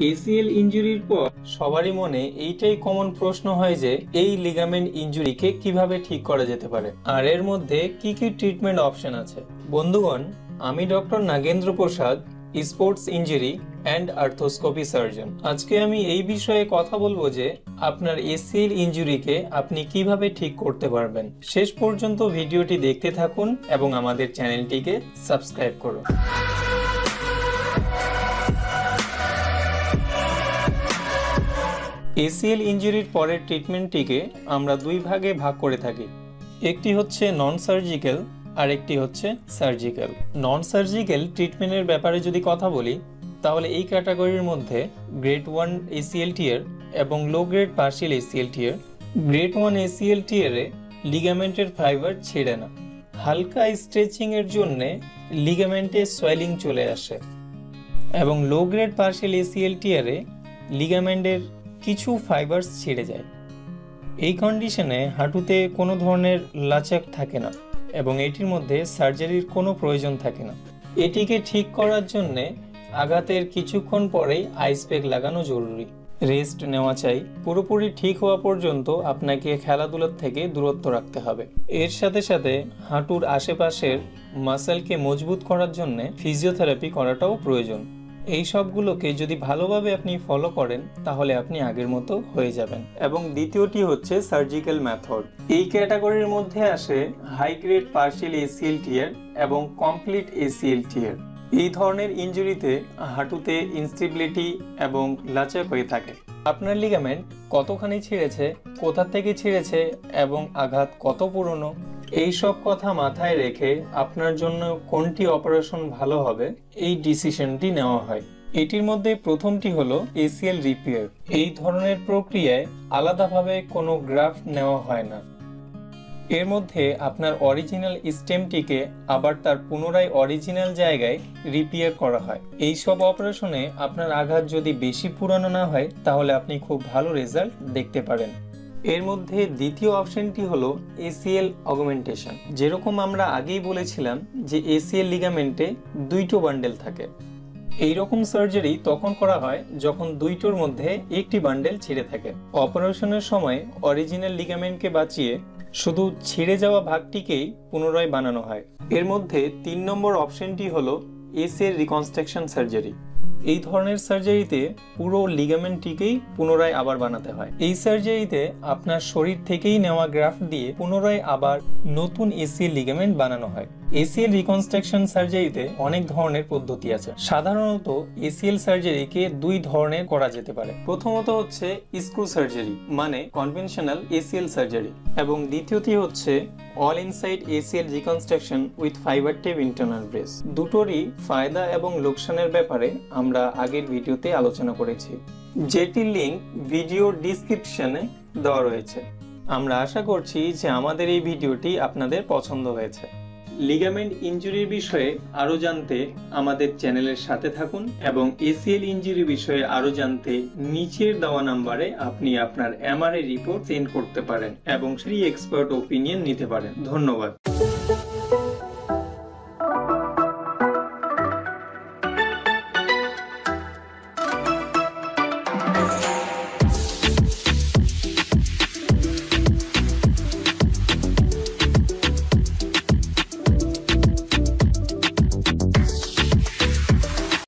ACL ইনজুরির পর সবারই মনে এইটাই কমন প্রশ্ন হয় যে এই লিগামেন্ট ইনজুরিকে কিভাবে ঠিক করা যেতে পারে আর এর মধ্যে কি কি ট্রিটমেন্ট অপশন আছে। বন্ধুগণ, আমি doctor Nagendra Prasad, sports injury and arthroscopy surgeon. আজকে আমি এই বিষয়ে কথা বলবো যে আপনার এসিএল ইনজুরিকে আপনি কিভাবে ঠিক করতে পারবেন। শেষ পর্যন্ত ভিডিওটি দেখতে থাকুন এবং আমাদের চ্যানেলটিকে সাবস্ক্রাইব করুন। এসিএল ইনজুরির পরের ট্রিটমেন্টটিকে আমরা দুই ভাগে ভাগ করে থাকি। একটি হচ্ছে নন সার্জিক্যাল আর একটি হচ্ছে সার্জিক্যাল। নন সার্জিক্যাল ট্রিটমেন্টের ব্যাপারে যদি কথা বলি তাহলে এই ক্যাটাগরির মধ্যে গ্রেড 1 এসিএল টিয়ার এবং লো গ্রেড পার্শিয়াল এসিএল টিয়ার। গ্রেড 1 এসিএল টিয়ারে লিগামেন্টের ফাইবার ছেড়ে না, হালকা স্ট্রেচিং এর জন্য লিগামেন্টে সোয়েলিং চলে আসে, এবং লো গ্রেড পার্শিয়াল এসিএল টিয়ারে লিগামেন্টের কিছু ফাইবারস ছিঁড়ে যায়। এই কন্ডিশনে হাঁটুতে কোনো ধরনের লাচক থাকে না এবং এটির মধ্যে সার্জারির কোনো প্রয়োজন থাকে না। এটিকে ঠিক করার জন্যে আঘাতের কিছুক্ষণ পরেই আইস প্যাক লাগানো জরুরি। রেস্ট নেওয়া চাই। পুরোপুরি ঠিক হওয়া পর্যন্ত আপনাকে খেলাধুলার থেকে দূরত্ব রাখতে হবে। এর সাথে সাথে হাঁটুর আশেপাশের মাসেলকে মজবুত করার জন্য ফিজিওথেরাপি করাটাও প্রয়োজন। এই সবগুলোকে যদি ভালোভাবে আপনি ফলো করেন তাহলে আপনি আগের মতো হয়ে যাবেন। এবং দ্বিতীয়টি হচ্ছে সার্জিক্যাল মেথড। এই ক্যাটাগরির মধ্যে আসে হাই গ্রেড পার্শিয়াল এসিএল টিয়ার এবং কমপ্লিট এসিএল টিয়ার। এই ধরনের ইনজুরিতে হাঁটুতে ইনস্টেবিলিটি এবং লাচক হয়ে থাকে। আপনার লিগামেন্ট কতখানি ছিঁড়েছে, কোথা থেকে ছিঁড়েছে এবং আঘাত কত পুরনো, এই সব কথা মাথায় রেখে আপনার জন্য কোনটি অপারেশন ভালো হবে এই ডিসিশনটি নেওয়া হয়। এটির মধ্যে প্রথমটি হলো এসিএল রিপেয়ার। এই ধরনের প্রক্রিয়ায় আলাদাভাবে কোনো গ্রাফট নেওয়া হয় না। এর মধ্যে আপনার অরিজিনাল স্টেমটিকে আবার তার পুনরায় অরিজিনাল জায়গায় রিপেয়ার করা হয়। এই সব অপারেশনে আপনার আঘাত যদি বেশি পুরানো না হয় তাহলে আপনি খুব ভালো রেজাল্ট দেখতে পারেন। এর মধ্যে দ্বিতীয় অপশনটি হলো এসিএল অগমেন্টেশন। যেরকম আমরা আগেই বলেছিলাম যে এসিএল লিগামেন্টে দুইটো বান্ডেল থাকে। এই রকম সার্জারি তখন করা হয় যখন দুইটোর মধ্যে একটি বান্ডেল ছিঁড়ে থাকে। অপারেশনের সময় অরিজিনাল লিগামেন্টকে বাঁচিয়ে শুধু ছিঁড়ে যাওয়া ভাগটিকেই পুনরায় বানানো হয়। এর মধ্যে 3 নম্বর অপশনটি হলো এসিএল রিকনস্ট্রাকশন সার্জারি। এই ধরনের সার্জারিতে পুরো লিগামেন্টটিকেই পুনরায় আবার বানাতে হয়। এই সার্জারিতে আপনার শরীর থেকেই নেওয়া গ্রাফট দিয়ে পুনরায় আবার নতুন এসিএল লিগামেন্ট বানানো হয়। এসিএল রিকনস্ট্রাকশন সার্জারিতে অনেক ধরনের পদ্ধতি আছে। সাধারণত এসিএল সার্জারিকে দুই ধরনের করা যেতে পারে। প্রথমত হচ্ছে স্ক্রু সার্জারি, মানে কনভেনশনাল এসিএল সার্জারি, এবং দ্বিতীয়টি হচ্ছে all inside ACL reconstruction with fibre tape internal brace. দুটোরই ফায়দা এবং লোকসানের ব্যাপারে আমরা আগের ভিডিওতে আলোচনা করেছি, যেটির লিঙ্ক ভিডিওর ডিসক্রিপশনে দেওয়া রয়েছে। আমরা আশা করছি যে আমাদের এই ভিডিওটি আপনাদের পছন্দ হয়েছে। লিগামেন্ট ইনজুরির বিষয়ে আরো জানতে আমাদের চ্যানেলের সাথে থাকুন এবং এসিএল ইনজুরি বিষয়ে আরো জানতে নিচের দেওয়া নম্বরে আপনি আপনার এমআরআই রিপোর্ট সেন্ড করতে পারেন এবং ফ্রি এক্সপার্ট ওপিনিয়ন নিতে পারেন। ধন্যবাদ।